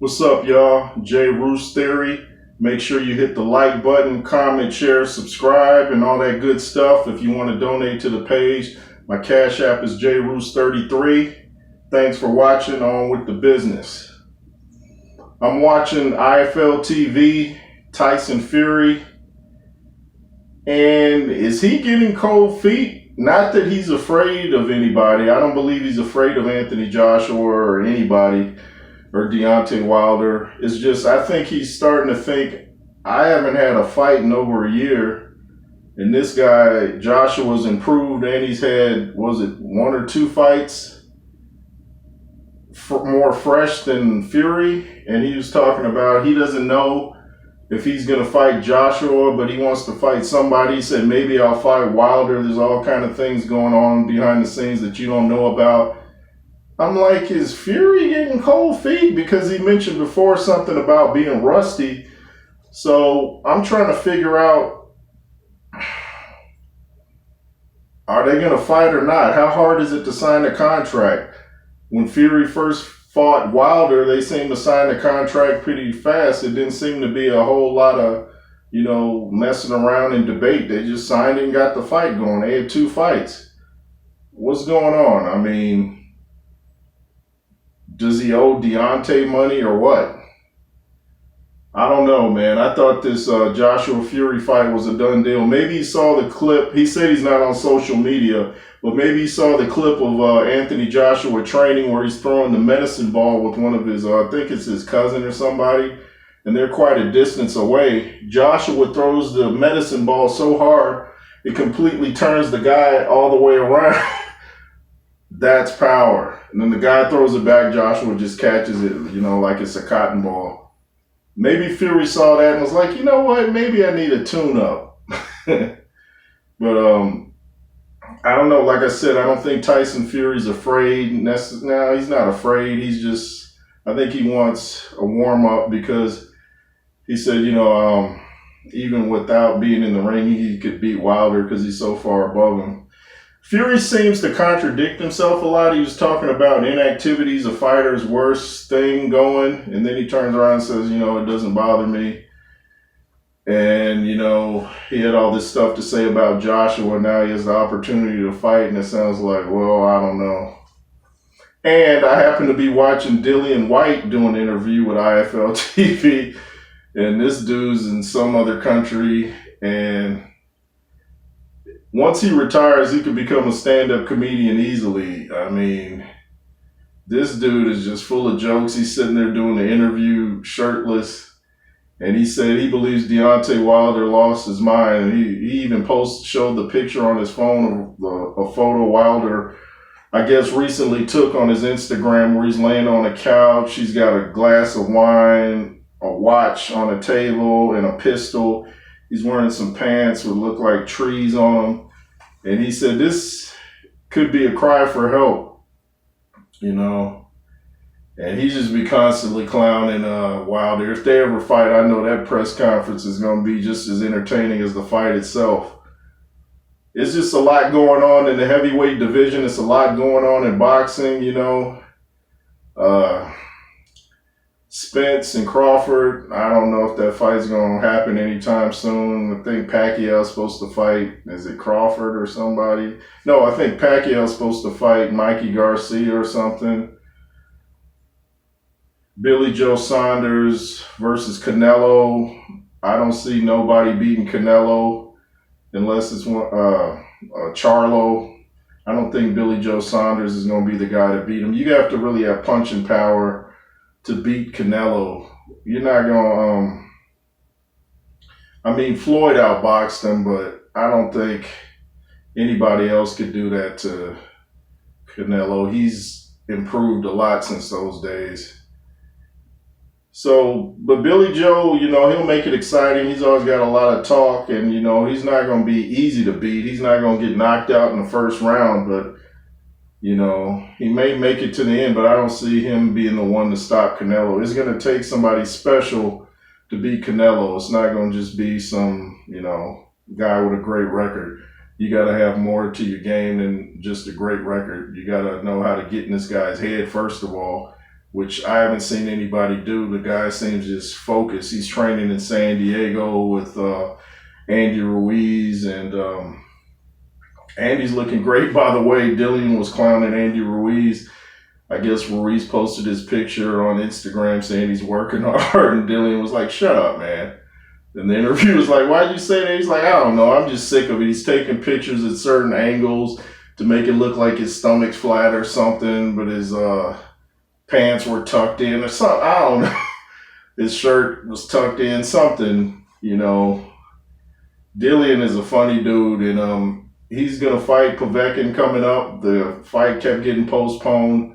What's up, y'all? J. Roos Theory. Make sure you hit the like button, comment, share, subscribe, and all that good stuff. If you want to donate to the page, my Cash App is JRoos33. Thanks for watching. On with the business. I'm watching IFL TV, Tyson Fury. And is he getting cold feet? Not that he's afraid of anybody. I don't believe he's afraid of Anthony Joshua or anybody or Deontay Wilder. It's just, I think he's starting to think, I haven't had a fight in over a year. And this guy, Joshua's improved, and he's had, was it 1 or 2 fights more fresh than Fury? And he was talking about he doesn't know if he's going to fight Joshua, but he wants to fight somebody. He said, maybe I'll fight Wilder. There's all kind of things going on behind the scenes that you don't know about. I'm like, is Fury getting cold feet? Because he mentioned before something about being rusty. So I'm trying to figure out, are they going to fight or not? How hard is it to sign a contract? When Fury first fought Wilder, they seemed to sign the contract pretty fast. It didn't seem to be a whole lot of, messing around and debate. They just signed and got the fight going. They had 2 fights. What's going on? I mean, does he owe Deontay money or what? I don't know, man. I thought this Joshua Fury fight was a done deal. Maybe he saw the clip. He said he's not on social media, but maybe he saw the clip of Anthony Joshua training where he's throwing the medicine ball with one of his, I think it's his cousin or somebody, and they're quite a distance away. Joshua throws the medicine ball so hard, it completely turns the guy all the way around. That's power. And then the guy throws it back, Joshua just catches it, like it's a cotton ball. Maybe Fury saw that and was like, you know what, maybe I need a tune-up. But I don't know. Like I said, I don't think Tyson Fury's afraid. No, he's not afraid. He's just, I think he wants a warm-up because he said, even without being in the ring, he could beat Wilder because he's so far above him. Fury seems to contradict himself a lot. He was talking about inactivity's a fighter's worst thing going, and then he turns around and says, it doesn't bother me. And, he had all this stuff to say about Joshua. Now he has the opportunity to fight, and it sounds like, well, I don't know. And I happen to be watching Dillian White do an interview with IFL TV, and this dude's in some other country, and once he retires, he could become a stand-up comedian easily. I mean, this dude is just full of jokes. He's sitting there doing the interview shirtless, and he said he believes Deontay Wilder lost his mind. And he even showed the picture on his phone of a photo Wilder, I guess, recently took on his Instagram where he's laying on a couch. He's got a glass of wine, a watch on a table, and a pistol. He's wearing some pants that look like trees on him. And he said this could be a cry for help, And he just be constantly clowning Wilder. If they ever fight, I know that press conference is going to be just as entertaining as the fight itself. It's just a lot going on in the heavyweight division. It's a lot going on in boxing, Spence and Crawford, I don't know if that fight's going to happen anytime soon. I think Pacquiao's supposed to fight, is it Crawford or somebody? No, I think Pacquiao's supposed to fight Mikey Garcia or something. Billy Joe Saunders versus Canelo. I don't see nobody beating Canelo unless it's Charlo. I don't think Billy Joe Saunders is going to be the guy to beat him. You have to really have punching power to beat Canelo. You're not going to, Floyd outboxed him, but I don't think anybody else could do that to Canelo. He's improved a lot since those days. So, but Billy Joe, he'll make it exciting. He's always got a lot of talk, and, he's not going to be easy to beat. He's not going to get knocked out in the first round, but he may make it to the end, but I don't see him being the one to stop Canelo. It's going to take somebody special to beat Canelo. It's not going to just be some, guy with a great record. You got to have more to your game than just a great record. You got to know how to get in this guy's head, first of all. which I haven't seen anybody do. The guy seems just focused. He's training in San Diego with Andy Ruiz, and Andy's looking great, by the way. Dillian was clowning Andy Ruiz. I guess Ruiz posted his picture on Instagram saying he's working hard, and Dillian was like, shut up, man. And the interview was like, why'd you say that? He's like, I don't know. I'm just sick of it. He's taking pictures at certain angles to make it look like his stomach's flat or something, but his pants were tucked in or something. I don't know. His shirt was tucked in, something, you know. Dillian is a funny dude, and he's going to fight Povetkin coming up. The fight kept getting postponed.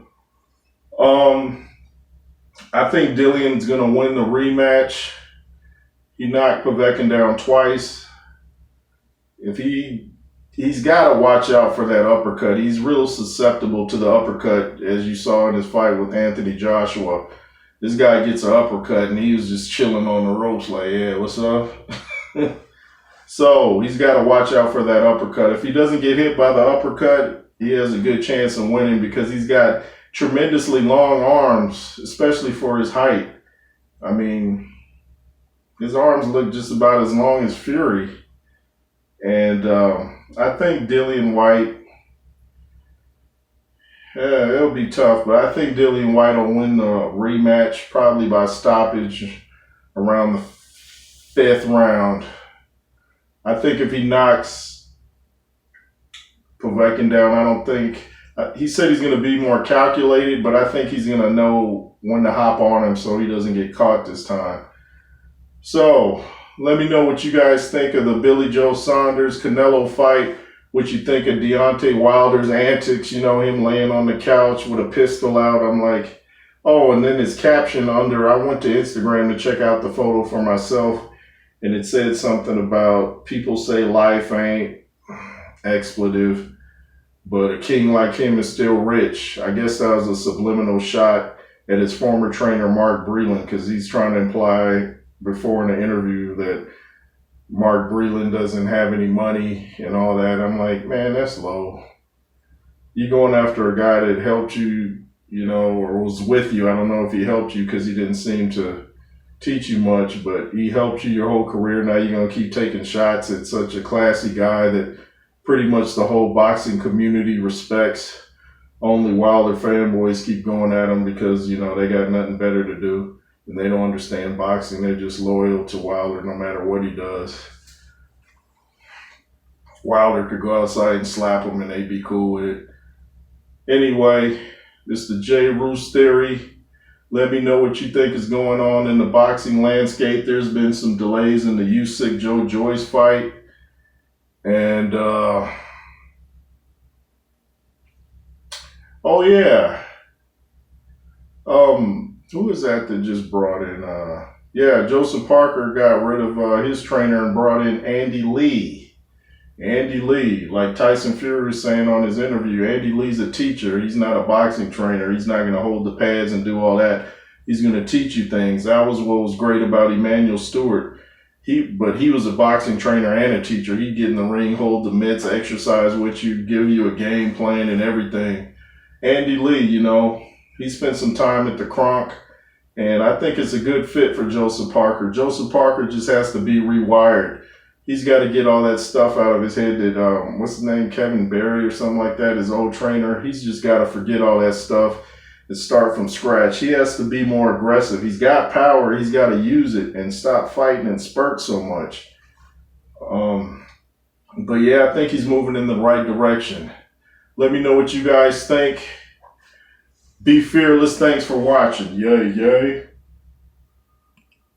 I think Dillian's going to win the rematch. He knocked Povetkin down twice. He's got to watch out for that uppercut. He's real susceptible to the uppercut, as you saw in his fight with Anthony Joshua. This guy gets an uppercut, and he was just chilling on the ropes like, yeah, what's up? So he's got to watch out for that uppercut. If he doesn't get hit by the uppercut, he has a good chance of winning because he's got tremendously long arms, especially for his height. I mean, his arms look just about as long as Fury. And I think Dillian White, it'll be tough, but I think Dillian White will win the rematch probably by stoppage around the 5th round. I think if he knocks Povetkin down, I don't think, he said he's going to be more calculated, but I think he's going to know when to hop on him so he doesn't get caught this time. So let me know what you guys think of the Billy Joe Saunders Canelo fight, what you think of Deontay Wilder's antics, you know, him laying on the couch with a pistol out. I'm like, oh, and then his caption under, I went to Instagram to check out the photo for myself, and it said something about people say life ain't expletive, but a king like him is still rich. I guess that was a subliminal shot at his former trainer, Mark Breland, because he's trying to imply before in the interview that Mark Breland doesn't have any money and all that. I'm like, man, that's low. You going after a guy that helped you, you know, or was with you. I don't know if he helped you because he didn't seem to teach you much, but he helped you your whole career. Now you're going to keep taking shots at such a classy guy that pretty much the whole boxing community respects. Only Wilder fanboys keep going at him because, you know, they got nothing better to do. And they don't understand boxing. They're just loyal to Wilder no matter what he does. Wilder could go outside and slap him and they'd be cool with it. Anyway, this is the J. Roos Theory. Let me know what you think is going on in the boxing landscape. There's been some delays in the Usyk Joe Joyce fight. And, oh yeah. Who is that just brought in? Joseph Parker got rid of his trainer and brought in Andy Lee. Andy Lee, like Tyson Fury was saying on his interview, Andy Lee's a teacher. He's not a boxing trainer. He's not going to hold the pads and do all that. He's going to teach you things. That was what was great about Emmanuel Stewart. But he was a boxing trainer and a teacher. He'd get in the ring, hold the mitts, exercise with you, give you a game plan and everything. Andy Lee, you know, he spent some time at the Kronk, and I think it's a good fit for Joseph Parker. Joseph Parker just has to be rewired. He's got to get all that stuff out of his head that, what's his name, Kevin Barry or something like that, his old trainer. He's just got to forget all that stuff and start from scratch. He has to be more aggressive. He's got power. He's got to use it and stop fighting and spurt so much. But yeah, I think he's moving in the right direction. Let me know what you guys think. Be fearless. Thanks for watching. Yay, yay.